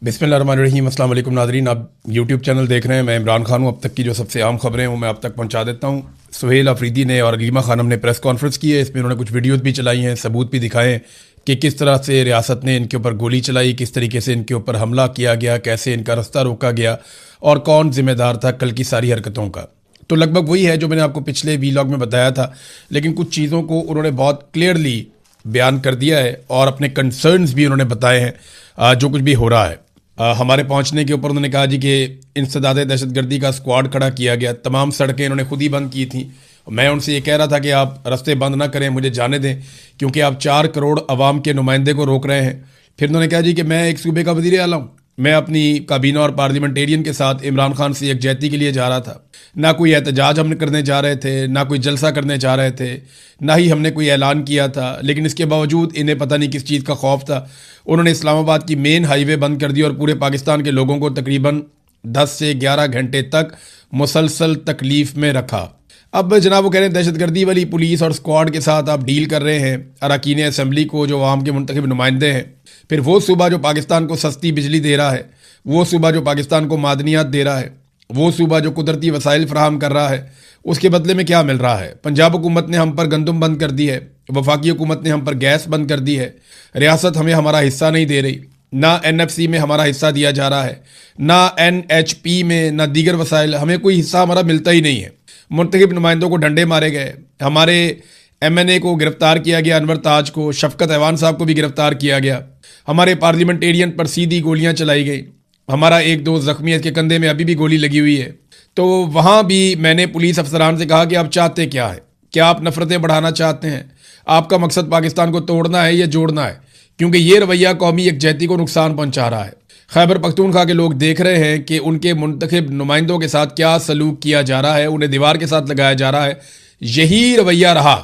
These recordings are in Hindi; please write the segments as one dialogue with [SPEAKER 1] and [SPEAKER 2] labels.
[SPEAKER 1] बिस्मिल्लाहिर्रहमानिर्रहीम। अस्सलाम वालेकुम नाज़रीन, आप यूट्यूब चैनल देख रहे हैं। मैं इमरान खान हूँ। अब तक की जो सबसे आम खबरें हैं वो मैं आप तक पहुँचा देता हूँ। सुहेल अफरीदी ने और अलीमा खानम ने प्रेस कॉन्फ्रेंस की है। इसमें उन्होंने कुछ वीडियोज़ भी चलाई हैं, सबूत भी दिखाए हैं कि किस तरह से रियासत ने इनके ऊपर गोली चलाई, किस तरीके से इनके ऊपर हमला किया गया, कैसे इनका रास्ता रोका गया और कौन जिम्मेदार था कल की सारी हरकतों का। तो लगभग वही है जो मैंने आपको पिछले वीलॉग में बताया था, लेकिन कुछ चीज़ों को उन्होंने बहुत क्लियरली बयान कर दिया है और अपने कंसर्न्स भी उन्होंने बताए हैं जो कुछ भी हो रहा है। हमारे पहुंचने के ऊपर उन्होंने कहा जी कि इंसदाद दहशतगर्दी का स्क्वाड खड़ा किया गया, तमाम सड़कें इन्होंने खुद ही बंद की थी। मैं उनसे ये कह रहा था कि आप रास्ते बंद ना करें, मुझे जाने दें, क्योंकि आप 4 करोड़ अवाम के नुमाइंदे को रोक रहे हैं। फिर उन्होंने कहा जी कि मैं एक सूबे का वज़ीर आला हूँ, मैं अपनी काबीना और पार्लियामेंटेरियन के साथ इमरान खान से यकजहती के लिए जा रहा था। ना कोई एहतजाज हम करने जा रहे थे, ना कोई जलसा करने जा रहे थे, ना ही हमने कोई ऐलान किया था, लेकिन इसके बावजूद इन्हें पता नहीं किस चीज़ का खौफ था। उन्होंने इस्लामाबाद की मेन हाईवे बंद कर दी और पूरे पाकिस्तान के लोगों को तकरीबन 10 से 11 घंटे तक मुसलसल तकलीफ़ में रखा। अब जनाब वो कह रहे हैं दहशतगर्दी वाली पुलिस और स्क्वाड के साथ आप डील कर रहे हैं अरकान असम्बली को, जो आवाम के मुंतखब नुमाइंदे हैं। फिर वो सूबा जो पाकिस्तान को सस्ती बिजली दे रहा है, वो सूबा जो पाकिस्तान को मादनियात दे रहा है, वो सूबा जो कुदरती वसाइल फराहम कर रहा है, उसके बदले में क्या मिल रहा है? पंजाब हुकूमत ने हम पर गंदम बंद कर दी है, वफाकी हुकूमत ने हम पर गैस बंद कर दी है, रियासत हमें हमारा हिस्सा नहीं दे रही, ना NFC में हमारा हिस्सा दिया जा रहा है, ना NHP में, ना दीगर वसाइल, हमें कोई हिस्सा हमारा मिलता ही नहीं है। मुंतखब नुमाइंदों को डंडे मारे गए, हमारे MNA को गिरफ्तार किया गया, अनवर ताज को, शफकत ऐवान साहब को भी गिरफ्तार किया गया, हमारे पार्लियामेंटेरियन पर सीधी गोलियां चलाई गई, हमारा एक दोस्त जख्मी है, इसके कंधे में अभी भी गोली लगी हुई है। तो वहाँ भी मैंने पुलिस अफसरान से कहा कि आप चाहते क्या है? क्या आप नफरतें बढ़ाना चाहते हैं? आपका मकसद पाकिस्तान को तोड़ना है या जोड़ना है? क्योंकि ये रवैया कौमी यकजहती को नुकसान पहुंचा रहा है। खैबर पख्तूनख्वा के लोग देख रहे हैं कि उनके मुंतखब नुमाइंदों के साथ क्या सलूक किया जा रहा है, उन्हें दीवार के साथ लगाया जा रहा है। यही रवैया रहा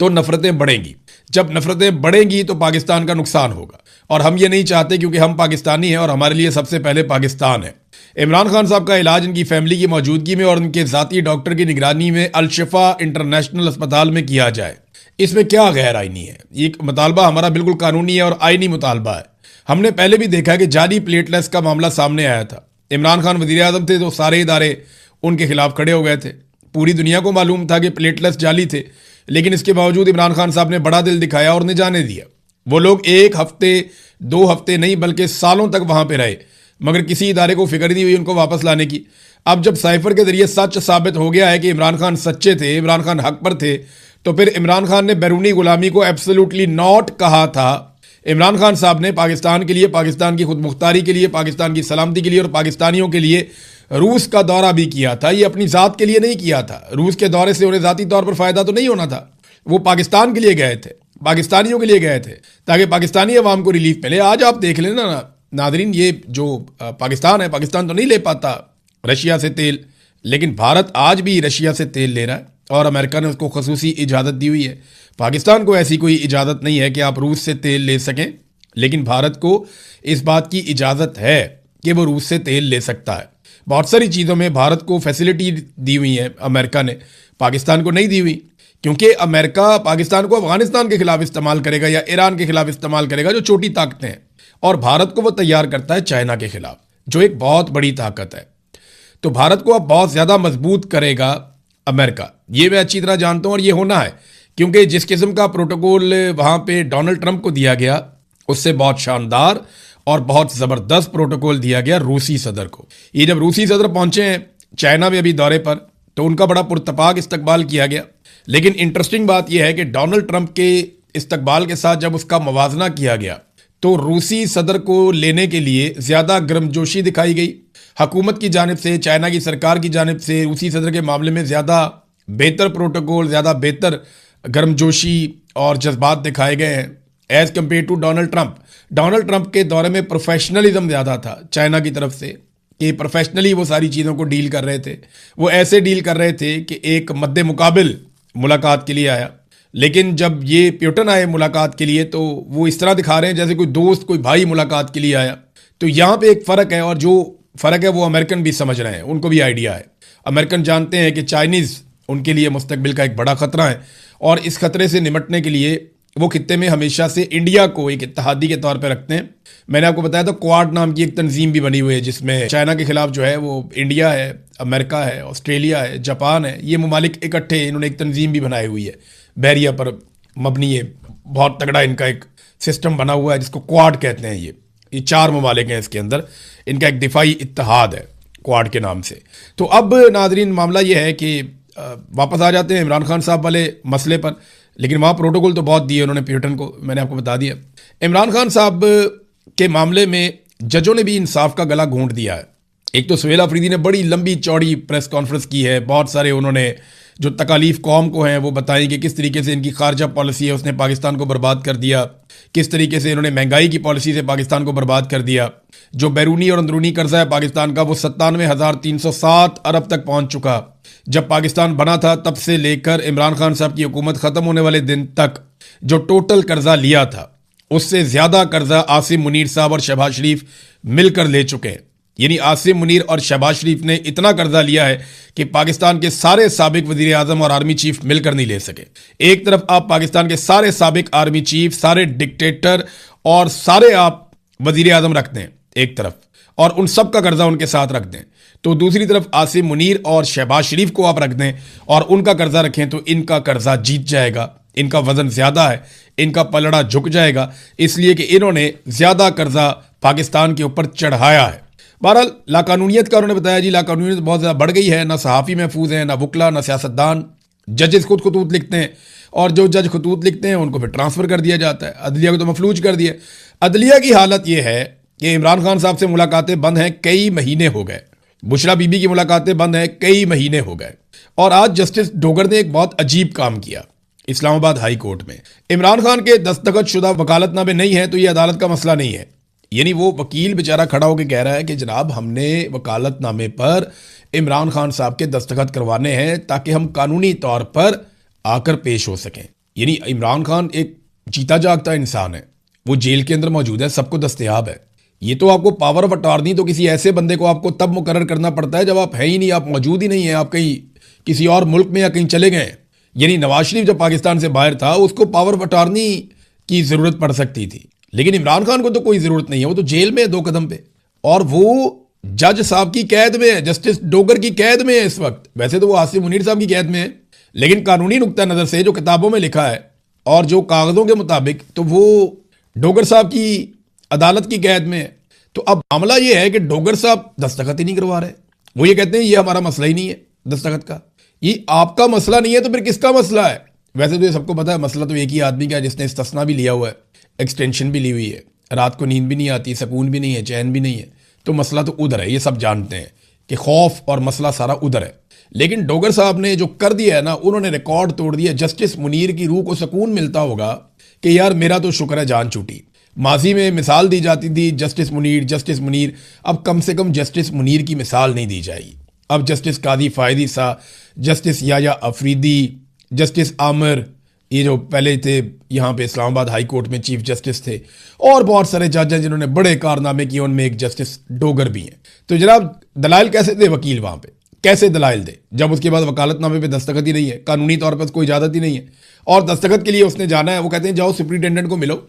[SPEAKER 1] तो नफरतें बढ़ेंगी। जब नफरतें बढ़ेंगी तो पाकिस्तान का नुकसान होगा, और हम ये नहीं चाहते, क्योंकि हम पाकिस्तानी हैं और हमारे लिए सबसे पहले पाकिस्तान है। इमरान खान साहब का इलाज इनकी फैमिली की मौजूदगी में और उनके ज़ाती डॉक्टर की निगरानी में अल-शिफा इंटरनेशनल अस्पताल में किया जाए। इसमें क्या गैर आइनी है? ये मुतालबा हमारा बिल्कुल कानूनी है और आइनी मुतालबा है। हमने पहले भी देखा कि जाली प्लेटलेट्स का मामला सामने आया था। इमरान खान वज़ीर आज़म थे तो सारे इदारे उनके खिलाफ खड़े हो गए थे। पूरी दुनिया को मालूम था कि प्लेटलेट्स जाली थे, लेकिन इसके बावजूद इमरान खान साहब ने बड़ा दिल दिखाया और उन्हें जाने दिया। वो लोग 1 हफ्ते 2 हफ्ते नहीं बल्कि सालों तक वहां पे रहे, मगर किसी इदारे को फिक्र नहीं हुई उनको वापस लाने की। अब जब साइफर के जरिए सच साबित हो गया है कि इमरान खान सच्चे थे, इमरान खान हक पर थे, तो फिर इमरान खान ने बैरूनी गुलामी को एब्सोल्युटली नॉट कहा था। इमरान खान साहब ने पाकिस्तान के लिए, पाकिस्तान की खुद मुख्तारी के लिए, पाकिस्तान की सलामती के लिए और पाकिस्तानियों के लिए रूस का दौरा भी किया था। ये अपनी ज़ात के लिए नहीं किया था। रूस के दौरे से उन्हें ज़ाती तौर पर फ़ायदा तो नहीं होना था, वो पाकिस्तान के लिए गए थे, पाकिस्तानियों के लिए गए थे, ताकि पाकिस्तानी अवाम को रिलीफ मिले। आज आप देख लेना नादरीन, ये जो पाकिस्तान है, पाकिस्तान तो नहीं ले पाता रशिया से तेल, लेकिन भारत आज भी रशिया से तेल ले रहा है और अमेरिका ने उसको खसूसी इजाज़त दी हुई है। पाकिस्तान को ऐसी कोई इजाज़त नहीं है कि आप रूस से तेल ले सकें, लेकिन भारत को इस बात की इजाज़त है कि वो रूस से तेल ले सकता है। बहुत सारी चीज़ों में भारत को फैसिलिटी दी हुई है अमेरिका ने, पाकिस्तान को नहीं दी हुई, क्योंकि अमेरिका पाकिस्तान को अफगानिस्तान के खिलाफ इस्तेमाल करेगा या ईरान के खिलाफ इस्तेमाल करेगा, जो छोटी ताकतें हैं, और भारत को वो तैयार करता है चाइना के खिलाफ, जो एक बहुत बड़ी ताकत है। तो भारत को अब बहुत ज़्यादा मजबूत करेगा अमेरिका, ये मैं अच्छी तरह जानता हूँ और ये होना है, क्योंकि जिस किस्म का प्रोटोकॉल वहाँ पे डोनाल्ड ट्रंप को दिया गया, उससे बहुत शानदार और बहुत ज़बरदस्त प्रोटोकॉल दिया गया रूसी सदर को। ये जब रूसी सदर पहुँचे हैं चाइना में अभी दौरे पर, तो उनका बड़ा पुरतपाक इस्तकबाल किया गया। लेकिन इंटरेस्टिंग बात यह है कि डोनाल्ड ट्रंप के इस्तकबाल के साथ जब उसका मवाजना किया गया, तो रूसी सदर को लेने के लिए ज़्यादा गर्मजोशी दिखाई गई। हुकूमत की जानिब से, चाइना की सरकार की जानिब से रूसी सदर के मामले में ज़्यादा बेहतर प्रोटोकॉल, ज़्यादा बेहतर गर्मजोशी और जज्बात दिखाए गए हैं as compared to Donald Trump. Donald Trump के दौरे में प्रोफेशनलिज्म ज़्यादा था चाइना की तरफ से, कि प्रोफेशनली वो सारी चीज़ों को डील कर रहे थे। वो ऐसे डील कर रहे थे कि एक मद्दे मुकाबिल मुलाकात के लिए आया, लेकिन जब ये प्यूटन आए मुलाकात के लिए, तो वो इस तरह दिखा रहे हैं जैसे कोई दोस्त, कोई भाई मुलाकात के लिए आया। तो यहाँ पे एक फ़र्क है, और जो फ़र्क है वो अमेरिकन भी समझ रहे हैं, उनको भी आइडिया है। अमेरिकन जानते हैं कि चाइनीज़ उनके लिए मुस्तकबिल का एक बड़ा ख़तरा है, और इस खतरे से निमटने के लिए वो खित्ते में हमेशा से इंडिया को एक इत्तेहादी के तौर पर रखते हैं। मैंने आपको बताया था क्वाड नाम की एक तंजीम भी बनी हुई है, जिसमें चाइना के खिलाफ जो है वो इंडिया है, अमेरिका है, ऑस्ट्रेलिया है, जापान है, ये ममालिक इकट्ठे इन्होंने एक तंजीम भी बनाई हुई है, बहरिया पर मबनी है। बहुत तगड़ा इनका एक सिस्टम बना हुआ है जिसको क्वाड कहते हैं। ये 4 ममालिक हैं इसके अंदर, इनका एक दिफाई इत्तेहाद है क्वाड के नाम से। तो अब नाजरीन मामला ये है कि वापस आ जाते हैं इमरान खान साहब वाले मसले पर, लेकिन वहाँ प्रोटोकॉल तो बहुत दिए उन्होंने प्यूटन को, मैंने आपको बता दिया। इमरान खान साहब के मामले में जजों ने भी इंसाफ का गला घोंट दिया है। एक तो सुहेल अफरीदी ने बड़ी लंबी चौड़ी प्रेस कॉन्फ्रेंस की है, बहुत सारे उन्होंने जो तकालीफ कौम को हैं वो बताई कि किस तरीके से इनकी खारजा पॉलिसी है उसने पाकिस्तान को बर्बाद कर दिया, किस तरीके से इन्होंने महंगाई की पॉलिसी से पाकिस्तान को बर्बाद कर दिया। जो बैरूनी और अंदरूनी कर्जा है पाकिस्तान का वो 97,307 अरब तक पहुंच चुका। जब पाकिस्तान बना था तब से लेकर इमरान खान साहब की हुकूमत ख़त्म होने वाले दिन तक जो टोटल कर्जा लिया था उससे ज़्यादा कर्जा आसिम मुनीर साहब और शहबाज शरीफ मिलकर ले चुके हैं। यानी आसिम मुनीर और शहबाज शरीफ ने इतना कर्जा लिया है कि पाकिस्तान के सारे साबिक वजीर आजम और आर्मी चीफ मिलकर नहीं ले सके। एक तरफ आप पाकिस्तान के सारे साबिक आर्मी चीफ, सारे डिक्टेटर और सारे आप वजीर आजम रखते हैं एक तरफ, और उन सब का कर्जा उनके साथ रख दें, तो दूसरी तरफ आसिम मुनीर और शहबाज शरीफ को आप रख दें और उनका कर्जा रखें, तो इनका कर्जा जीत जाएगा। इनका वजन ज्यादा है, इनका पलड़ा झुक जाएगा, इसलिए कि इन्होंने ज्यादा कर्जा पाकिस्तान के ऊपर चढ़ाया है। बहरहाल लाकानूनियत का उन्होंने बताया जी, लाकानूनियत बहुत ज़्यादा बढ़ गई है, ना सहाफ़ी महफूज हैं, ना वकला, ना सियासतदान। जजेस खुद खतूत लिखते हैं और जो जज खतूत लिखते हैं उनको फिर ट्रांसफ़र कर दिया जाता है, अदलिया को तो मफलूज कर दिया। अदलिया की हालत यह है कि इमरान खान साहब से मुलाकातें बंद हैं, कई महीने हो गए। बुशरा बीबी की मुलाकातें बंद हैं, कई महीने हो गए। और आज जस्टिस डोगर ने एक बहुत अजीब काम किया इस्लामाबाद हाई कोर्ट में। इमरान खान के दस्तखत शुदा वकालतनामे नहीं है तो ये अदालत का मसला नहीं है। यानी वो वकील बेचारा खड़ा होकर कह रहा है कि जनाब हमने वकालतनामे पर इमरान खान साहब के दस्तखत करवाने हैं ताकि हम कानूनी तौर पर आकर पेश हो सकें। यानी इमरान खान एक जीता जागता इंसान है, वो जेल के अंदर मौजूद है, सबको दस्तयाब है। ये तो आपको पावर ऑफ अटॉर्नी तो किसी ऐसे बंदे को आपको तब मुकर्रर करना पड़ता है जब आप है ही नहीं, आप मौजूद ही नहीं है, आप कहीं किसी और मुल्क में या कहीं चले गए। यानी नवाज शरीफ जब पाकिस्तान से बाहर था उसको पावर ऑफ अटॉर्नी की जरूरत पड़ सकती थी, लेकिन इमरान खान को तो कोई जरूरत नहीं है, वो तो जेल में है 2 कदम पे, और वो जज साहब की कैद में है, जस्टिस डोगर की कैद में है इस वक्त। वैसे तो वो आसिम मुनीर साहब की कैद में है, लेकिन कानूनी नुक्ता नजर से जो किताबों में लिखा है और जो कागजों के मुताबिक तो वो डोगर साहब की अदालत की कैद में है। तो अब मामला ये है कि डोगर साहब दस्तखत ही नहीं करवा रहे। वो ये कहते हैं ये हमारा मसला ही नहीं है दस्तखत का, ये आपका मसला नहीं है तो फिर किसका मसला है? वैसे तो ये सबको पता है मसला तो एक ही आदमी का है जिसने इस्तिस्ना भी लिया हुआ है, एक्सटेंशन भी ली हुई है, रात को नींद भी नहीं आती, सुकून भी नहीं है, चैन भी नहीं है, तो मसला तो उधर है। ये सब जानते हैं कि खौफ और मसला सारा उधर है। लेकिन डोगर साहब ने जो कर दिया है ना, उन्होंने रिकॉर्ड तोड़ दिया। जस्टिस मुनीर की रूह को सुकून मिलता होगा कि यार मेरा तो शुक्र है जान छूटी। माजी में मिसाल दी जाती थी जस्टिस मुनीर, अब कम से कम जस्टिस मुनीर की मिसाल नहीं दी जाएगी। अब जस्टिस कादी फायदी सा, जस्टिस याया अफरीदी, जस्टिस आमिर, ये जो पहले थे यहाँ पे इस्लामाबाद हाई कोर्ट में चीफ जस्टिस थे, और बहुत सारे जज हैं जिन्होंने बड़े कारनामे किए, उनमें एक जस्टिस डोगर भी हैं। तो जनाब दलाइल कैसे दे वकील वहाँ पे, कैसे दलाइल दे जब उसके बाद वकालतनामे पे दस्तखत ही नहीं है, कानूनी तौर पर कोई इजाज़त ही नहीं है, और दस्तखत के लिए उसने जाना है। वो कहते हैं जाओ सुप्रिटेंडेंट को मिलो।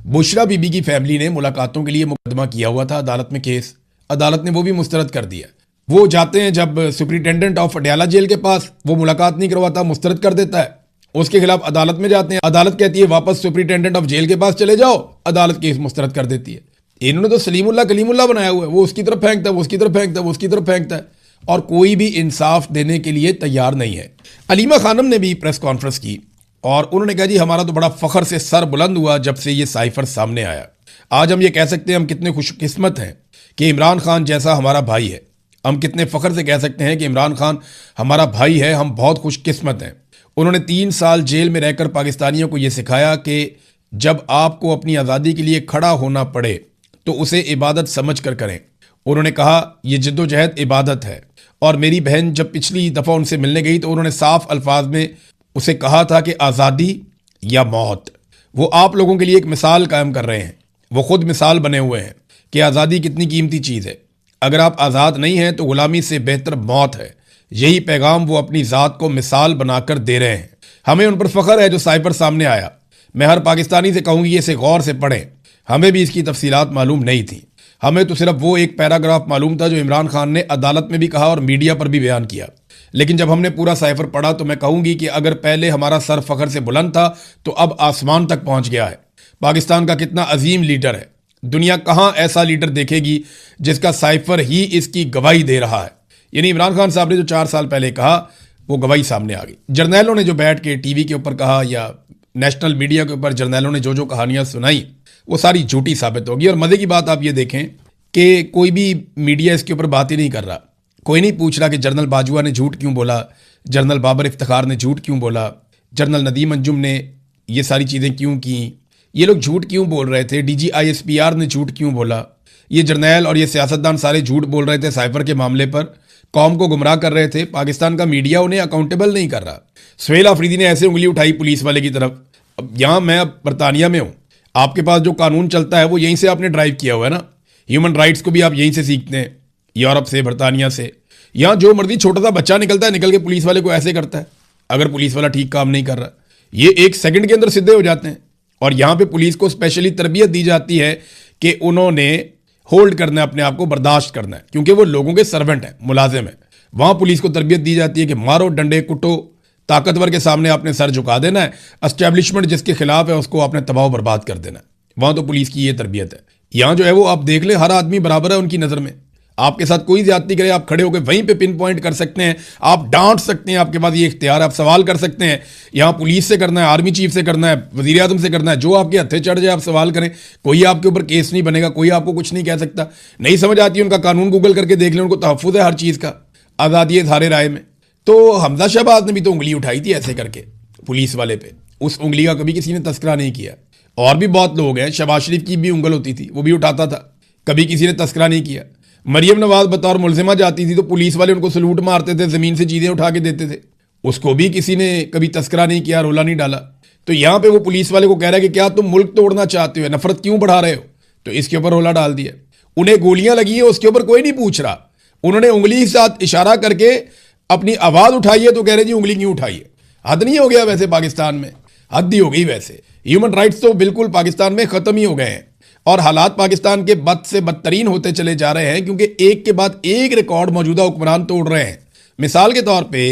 [SPEAKER 1] बुशरा बीबी की फैमिली ने मुलाकातों के लिए मुकदमा किया हुआ था अदालत में केस, अदालत ने वो भी मुस्तरद कर दिया। वो जाते हैं जब सुप्रिटेंडेंट ऑफ अडयाला जेल के पास, वो मुलाकात नहीं करवाता, मुस्तरद कर देता है। उसके खिलाफ अदालत में जाते हैं, अदालत कहती है वापस सुप्रिटेंडेंट ऑफ जेल के पास चले जाओ, अदालत केस मुस्तरद कर देती है। इन्होंने तो सलीमुल्लाह कलीमुल्लाह बनाया हुआ है, वो उसकी तरफ फेंकता है, वो उसकी तरफ फेंकता है, वो उसकी तरफ फेंकता है, और कोई भी इंसाफ देने के लिए तैयार नहीं है। अलीमा खानम ने भी प्रेस कॉन्फ्रेंस की और उन्होंने कहा जी हमारा तो बड़ा फख्र से सर बुलंद हुआ जब से ये साइफर सामने आया। आज हम ये कह सकते हैं हम कितने खुशकिस्मत हैं कि इमरान खान जैसा हमारा भाई है। हम कितने फ़ख्र से कह सकते हैं कि इमरान खान हमारा भाई है, हम बहुत खुशकिस्मत हैं। उन्होंने 3 साल जेल में रहकर पाकिस्तानियों को ये सिखाया कि जब आपको अपनी आज़ादी के लिए खड़ा होना पड़े तो उसे इबादत समझ कर करें। उन्होंने कहा यह जद्दोजहद इबादत है। और मेरी बहन जब पिछली दफ़ा उनसे मिलने गई तो उन्होंने साफ अल्फाज में उसे कहा था कि आज़ादी या मौत। वो आप लोगों के लिए एक मिसाल कायम कर रहे हैं, वो खुद मिसाल बने हुए हैं कि आज़ादी कितनी कीमती चीज़ है। अगर आप आज़ाद नहीं हैं तो गुलामी से बेहतर मौत है। यही पैगाम वो अपनी ज़ात को मिसाल बनाकर दे रहे हैं। हमें उन पर फ़ख्र है जो साइफर सामने आया। मैं हर पाकिस्तानी से कहूँगी इसे गौर से पढ़ें, हमें भी इसकी तफसीलात मालूम नहीं थी। हमें तो सिर्फ वो एक पैराग्राफ मालूम था जो इमरान खान ने अदालत में भी कहा और मीडिया पर भी बयान किया। लेकिन जब हमने पूरा साइफर पढ़ा तो मैं कहूँगी कि अगर पहले हमारा सर फखर से बुलंद था तो अब आसमान तक पहुँच गया है। पाकिस्तान का कितना अजीम लीडर है, दुनिया कहाँ ऐसा लीडर देखेगी जिसका साइफर ही इसकी गवाही दे रहा है। यानी इमरान खान साहब ने जो 4 साल पहले कहा वो गवाही सामने आ गई। जर्नैलों ने जो बैठ के टीवी के ऊपर कहा या नेशनल मीडिया के ऊपर जर्नैलों ने जो जो कहानियां सुनाई वो सारी झूठी साबित होगी। और मजे की बात आप ये देखें कि कोई भी मीडिया इसके ऊपर बात ही नहीं कर रहा, कोई नहीं पूछ रहा कि जनरल बाजवा ने झूठ क्यों बोला, जनरल बाबर इफ्तिखार ने झूठ क्यों बोला, जनरल नदीम अंजुम ने ये सारी चीज़ें क्यों की, ये लोग झूठ क्यों बोल रहे थे, DGISPR ने झूठ क्यों बोला, ये जर्नैल और ये सियासतदान सारे झूठ बोल रहे थे साइफर के मामले पर, कौम को गुमराह कर रहे थे। पाकिस्तान का मीडिया उन्हें अकाउंटेबल नहीं कर रहा। सुहेल अफरीदी ने ऐसे उंगली उठाई पुलिस वाले की तरफ। अब यहाँ मैं अब बरतानिया में हूँ, आपके पास जो कानून चलता है वो यहीं से आपने ड्राइव किया हुआ है ना। ह्यूमन राइट्स को भी आप यहीं से सीखते हैं, यूरोप से, बरतानिया से। यहाँ जो मर्जी छोटा सा बच्चा निकलता है, निकल के पुलिस वाले को ऐसे करता है अगर पुलिस वाला ठीक काम नहीं कर रहा। ये 1 सेकंड के अंदर सीधे हो जाते हैं। और यहाँ पे पुलिस को स्पेशली तरबियत दी जाती है कि उन्होंने होल्ड करना है, अपने आप को बर्दाश्त करना है, क्योंकि वो लोगों के सर्वेंट हैं, मुलाजिम है। वहाँ पुलिस को तरबियत दी जाती है कि मारो, डंडे, कुटो, ताकतवर के सामने आपने सर झुका देना है, एस्टेब्लिशमेंट जिसके खिलाफ है उसको आपने तबाह बर्बाद कर देना है। वहाँ तो पुलिस की ये तरबियत है। यहाँ जो है वो आप देख लें, हर आदमी बराबर है उनकी नज़र में। आपके साथ कोई ज्यादती करे, आप खड़े होकर वहीं पे पिन पॉइंट कर सकते हैं, आप डांट सकते हैं, आपके पास ये इख्तियार है, आप सवाल कर सकते हैं। यहाँ पुलिस से करना है, आर्मी चीफ से करना है, वजीर आजम से करना है, जो आपके हत्थे चढ़ जाए आप सवाल करें, कोई आपके ऊपर केस नहीं बनेगा, कोई आपको कुछ नहीं कह सकता। नहीं समझ आती है उनका कानून गूगल करके देख लें, उनको तहफ़्फ़ुज़ है हर चीज़ का, आज़ादी है इज़हार राय में। तो हमजा शहबाज ने भी तो उंगली उठाई थी ऐसे करके पुलिस वाले पे, उस उंगली का कभी किसी ने तस्करा नहीं किया। और भी बहुत लोग हैं, शहबाज शरीफ की भी उंगल होती थी, वो भी उठाता था, कभी किसी ने तस्करा नहीं किया। मरियम नवाज बतौर मुलजिमा जाती थी तो पुलिस वाले उनको सलूट मारते थे, जमीन से चीजें उठा के देते थे, उसको भी किसी ने कभी तस्करा नहीं किया, रोला नहीं डाला। तो यहाँ पे वो पुलिस वाले को कह रहा है कि क्या तुम मुल्क तोड़ना चाहते हो, नफरत क्यों बढ़ा रहे हो, तो इसके ऊपर रोला डाल दिया। उन्हें गोलियां लगी है, उसके ऊपर कोई नहीं पूछ रहा, उन्होंने उंगली के साथ इशारा करके अपनी आवाज उठाई है तो कह रहे जी उंगली क्यों उठाई है। हद नहीं हो गया वैसे पाकिस्तान में, हद ही हो गई वैसे। ह्यूमन राइट्स तो बिल्कुल पाकिस्तान में खत्म ही हो गए हैं और हालात पाकिस्तान के बद से बदतरीन होते चले जा रहे हैं, क्योंकि एक के बाद एक रिकॉर्ड मौजूदा हुक्मरान तोड़ रहे हैं। मिसाल के तौर पे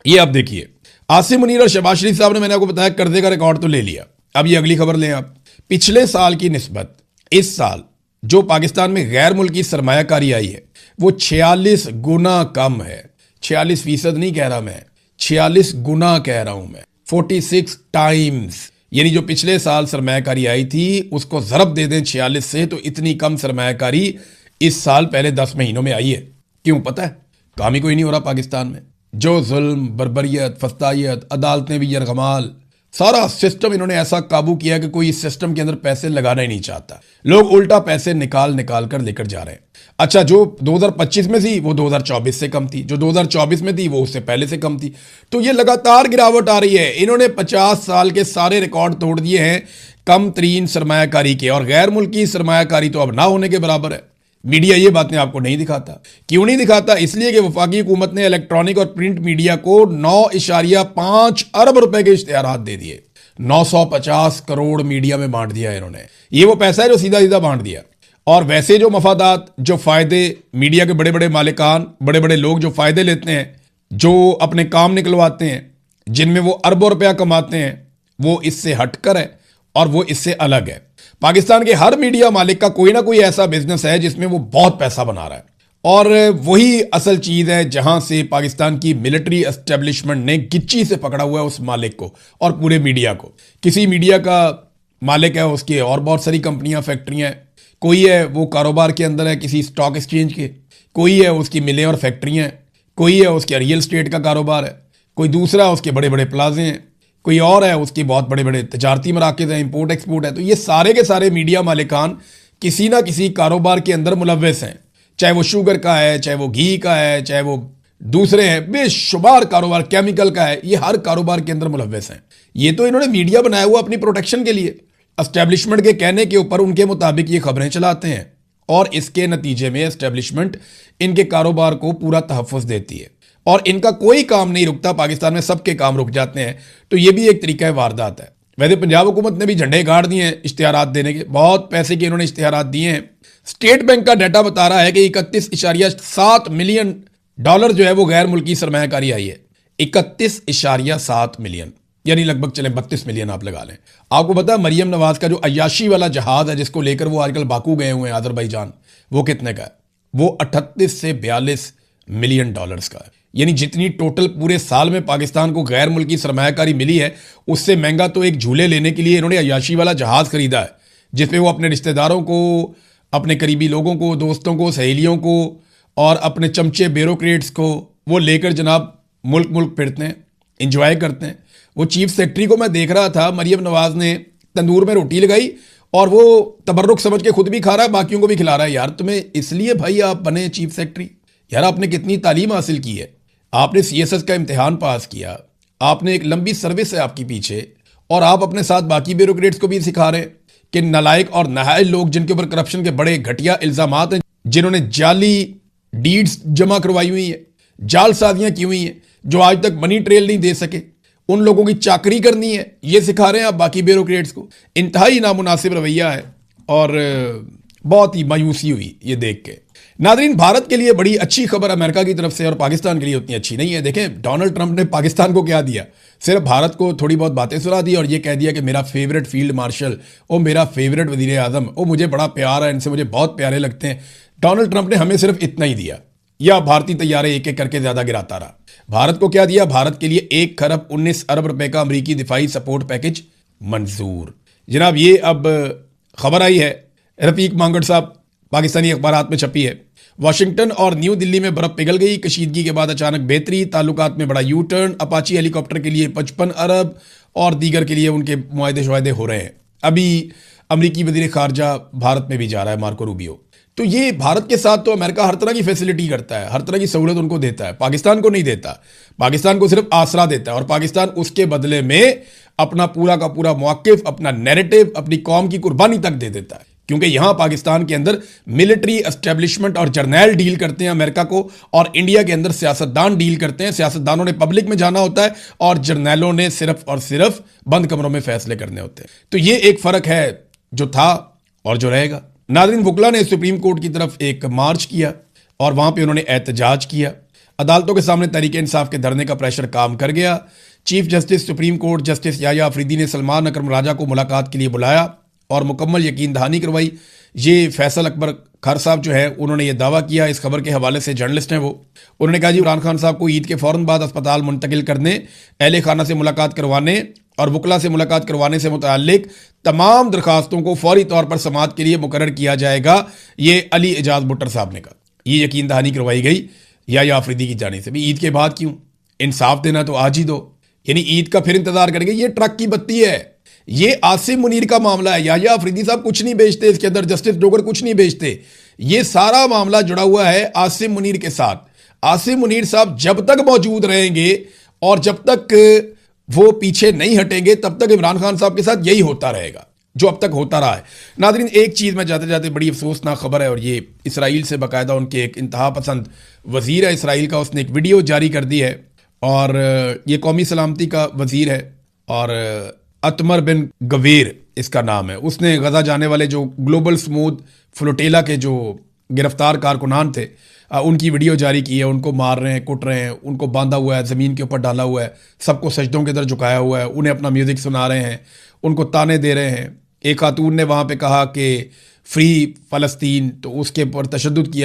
[SPEAKER 1] ये आप देखिए, आसिम मुनीर और शहबाज शरीफ साहब ने, मैंने आपको बताया, कर्जे का रिकॉर्ड तो ले लिया। अब ये अगली खबर लें आप, पिछले साल की निस्बत इस साल जो पाकिस्तान में गैर मुल्की सरमायाकारी आई है वो 46 गुना कम है। 46% नहीं कह रहा मैं, 46 गुना कह रहा हूं मैं, 46 टाइम्स। यानी जो पिछले साल सरमायाकारी आई थी उसको ज़रब दे दें 46 से, तो इतनी कम सरमायाकारी इस साल पहले 10 महीनों में आई है। क्यों पता है? काम ही कोई नहीं हो रहा पाकिस्तान में। जो जुल्म, बर्बरियत, फस्तायत, अदालतें भी यरगमाल, सारा सिस्टम इन्होंने ऐसा काबू किया कि कोई इस सिस्टम के अंदर पैसे लगाना ही नहीं चाहता। लोग उल्टा पैसे निकाल निकाल कर लेकर जा रहे हैं। अच्छा, जो 2025 में थी वो 2024 से कम थी, जो 2024 में थी वो उससे पहले से कम थी। तो ये लगातार गिरावट आ रही है। इन्होंने 50 साल के सारे रिकॉर्ड तोड़ दिए हैं कम तरीन सरमायाकारी के, और गैर मुल्की सरमायाकारी तो अब ना होने के बराबर है। मीडिया ये बातें आपको नहीं दिखाता। क्यों नहीं दिखाता? इसलिए कि वफाकी हुकूमत ने इलेक्ट्रॉनिक और प्रिंट मीडिया को 9.5 अरब रुपए के इश्तेहारात दे दिए। 950 करोड़ मीडिया में बांट दिया इन्होंने। ये वो पैसा है जो सीधा सीधा बांट दिया। और वैसे जो मफादात, जो फायदे मीडिया के बड़े बड़े मालिकान, बड़े बड़े लोग जो फायदे लेते हैं, जो अपने काम निकलवाते हैं, जिनमें वो अरबों रुपया कमाते हैं, वो इससे हटकर है और वो इससे अलग है। पाकिस्तान के हर मीडिया मालिक का कोई ना कोई ऐसा बिजनेस है जिसमें वो बहुत पैसा बना रहा है, और वही असल चीज है जहां से पाकिस्तान की मिलिट्री एस्टेब्लिशमेंट ने गिच्ची से पकड़ा हुआ है उस मालिक को और पूरे मीडिया को। किसी मीडिया का मालिक है, उसके और बहुत सारी कंपनियां, फैक्ट्रियां हैं। कोई है वो कारोबार के अंदर है किसी स्टॉक एक्सचेंज के, कोई है उसकी मिलें और फैक्ट्रियां हैं, कोई है उसके रियल स्टेट का कारोबार है, कोई दूसरा उसके बड़े बड़े प्लाजे हैं, कोई और है उसके बहुत बड़े बड़े तजारती मराकज़ हैं, इंपोर्ट एक्सपोर्ट है। तो ये सारे के सारे मीडिया मालिकान किसी ना किसी कारोबार के अंदर मुलव्वस हैं, चाहे वो शुगर का है, चाहे वो घी का है, चाहे वो दूसरे हैं, बेशुमार कारोबार, केमिकल का है, ये हर कारोबार के अंदर मुलव्वस हैं। ये तो इन्होंने मीडिया बनाया हुआ अपनी प्रोटेक्शन के लिए, एस्टेब्लिशमेंट के कहने के ऊपर उनके मुताबिक ये खबरें चलाते हैं, और इसके नतीजे में एस्टेब्लिशमेंट इनके कारोबार को पूरा तहफ़्फ़ुज़ देती है और इनका कोई काम नहीं रुकता। पाकिस्तान में सबके काम रुक जाते हैं। तो ये भी एक तरीका वारदात है। वैसे पंजाब हुकूमत ने भी झंडे गाड़ दिए हैं इश्तिहारात देने के, बहुत पैसे के इन्होंने इश्तिहारात दिए हैं। स्टेट बैंक का डाटा बता रहा है कि 31.7 मिलियन डॉलर जो है वो गैर मुल्की सरमायाकारी आई है। 31.7 मिलियन, यानी लगभग चले 32 मिलियन आप लगा लें। आपको पता है मरियम नवाज का जो अय्याशी वाला जहाज है जिसको लेकर वो आजकल बाकू गए हुए हैं अजरबैजान, वो कितने का है? वो 38 से 42 मिलियन डॉलर्स का है। यानी जितनी टोटल पूरे साल में पाकिस्तान को गैर मुल्की सरमायाकारी मिली है उससे महंगा तो एक झूले लेने के लिए इन्होंने अय्याशी वाला जहाज खरीदा है, जिसमें वो अपने रिश्तेदारों को, अपने करीबी लोगों को, दोस्तों को, सहेलियों को और अपने चमचे ब्यूरोक्रेट्स को वो लेकर जनाब मुल्क मुल्क फिरते हैं, इंजॉय करते हैं। वो चीफ सेक्रेटरी को मैं देख रहा था, मरियम नवाज ने तंदूर में रोटी लगाई और वो तबर्रुक समझ के खुद भी खा रहा है, बाकियों को भी खिला रहा है। यार तुम्हें इसलिए भाई आप बने चीफ सेक्रेटरी? यार आपने कितनी तालीम हासिल की है, आपने CSS का इम्तिहान पास किया, आपने एक लंबी सर्विस है आपकी पीछे, और आप अपने साथ बाकी ब्यूरोक्रेट्स को भी सिखा रहे हैं कि नालायक और नाहल लोग जिनके ऊपर करप्शन के बड़े घटिया इल्जामात हैं, जिन्होंने जाली डीड्स जमा करवाई हुई है, जालसाजियां की हुई हैं, जो आज तक मनी ट्रेल नहीं दे सके, उन लोगों की चाकरी करनी है, ये सिखा रहे हैं आप बाकी ब्यूरोक्रेट्स को। इंतहाई नामुनासिब रवैया है और बहुत ही मायूसी हुई ये देख के। नादरीन, भारत के लिए बड़ी अच्छी खबर अमेरिका की तरफ से और पाकिस्तान के लिए उतनी अच्छी नहीं है। देखें, डोनाल्ड ट्रंप ने पाकिस्तान को क्या दिया? सिर्फ भारत को थोड़ी बहुत बातें सुना दी और ये कह दिया कि मेरा फेवरेट फील्ड मार्शल, ओ मेरा फेवरेट वजीर आजम, ओ मुझे बड़ा प्यार है इनसे, मुझे बहुत प्यारे लगते हैं। डोनाल्ड ट्रंप ने हमें सिर्फ इतना ही दिया, या भारतीय तैयारे एक एक करके ज्यादा गिराता रहा। भारत को क्या दिया? भारत के लिए 1 खरब 19 अरब रुपए का अमरीकी दिफाई सपोर्ट पैकेज मंजूर। जनाब ये अब खबर आई है, रफीक मांगड़ साहब, पाकिस्तानी अखबारात में छपी है। वाशिंगटन और न्यू दिल्ली में बर्फ पिघल गई, कशीदगी के बाद अचानक बेहतरी, ताल्लुकात में बड़ा यू टर्न, अपाची हेलीकॉप्टर के लिए 55 अरब और दीगर के लिए उनके मुआहदे शुआहदे हो रहे हैं। अभी अमरीकी वजीर खारजा भारत में भी जा रहा है, मार्को रूबियो। तो ये भारत के साथ तो अमेरिका हर तरह की फैसिलिटी करता है, हर तरह की सहूलत उनको देता है, पाकिस्तान को नहीं देता। पाकिस्तान को सिर्फ आसरा देता है और पाकिस्तान उसके बदले में अपना पूरा का पूरा मौक़िफ़, अपना नैरेटिव, अपनी कौम की कुर्बानी तक दे देता है। क्योंकि यहां पाकिस्तान के अंदर मिलिट्री एस्टेब्लिशमेंट और जर्नैल डील करते हैं अमेरिका को, और इंडिया के अंदर सियासतदान डील करते हैं। सियासतदानों ने पब्लिक में जाना होता है और जर्नैलों ने सिर्फ और सिर्फ बंद कमरों में फैसले करने होते हैं। तो ये एक फर्क है जो था और जो रहेगा। नाज़रीन, वुकला ने सुप्रीम कोर्ट की तरफ एक मार्च किया और वहां पर उन्होंने एहतजाज किया। अदालतों के सामने तहरीक इंसाफ के धरने का प्रेशर काम कर गया। Chief justice supreme court justice Yahya Afridi ने सलमान अकरम राजा को मुलाकात के लिए बुलाया और मुकम्मल यकीन दहानी करवाई। ये फैसल अकबर खार साहब जो है उन्होंने ये दावा किया, इस खबर के हवाले से जर्नलिस्ट हैं वो, उन्होंने कहा जी इमरान खान साहब को ईद के फ़ौरन बाद अस्पताल मुंतकिल करने, अहले खाना से मुलाकात करवाने और वुकला से मुलाकात करवाने से मुताल्लिक तमाम दरखास्तों को फौरी तौर पर समाअत के लिए मुकर्रर किया जाएगा। ये अली एजाज भुट्टर साहब ने कहा, ये यकीन दहानी करवाई गई या अफरीदी की जाने से भी। ईद के बाद क्यों? इंसाफ देना तो आज ही दो, यानी ईद का फिर इंतजार करेंगे। ये ट्रक की बत्ती है, ये आसिम मुनीर का मामला है। या अफरीदी साहब कुछ नहीं बेचते इसके अंदर, जस्टिस डोगर कुछ नहीं बेचते। ये सारा मामला जुड़ा हुआ है आसिम मुनीर के साथ। आसिम मुनीर साहब जब तक मौजूद रहेंगे और जब तक वो पीछे नहीं हटेंगे तब तक इमरान खान साहब के साथ यही होता रहेगा जो अब तक होता रहा है। नाज़रीन, एक चीज़ में जाते जाते बड़ी अफसोसनाक खबर है, और ये इसराइल से बाकायदा उनके एक इंतहा पसंद वज़ीर है इसराइल का, उसने एक वीडियो जारी कर दी है और ये कौमी सलामती का वज़ीर है और अतमर बिन गवीर इसका नाम है। उसने गजा जाने वाले जो ग्लोबल स्मूथ फ्लोटेला के जो गिरफ्तार कारकुनान थे उनकी वीडियो जारी की है। उनको मार रहे हैं, कुट रहे हैं, उनको बांधा हुआ है, ज़मीन के ऊपर डाला हुआ है, सबको सजदों के अंदर झुकाया हुआ है, उन्हें अपना म्यूज़िक सुना रहे हैं, उनको ताने दे रहे हैं। एक खातून ने वहाँ पे कहा कि फ्री फ़लस्तीन, तो उसके ऊपर तशद्दुद किया।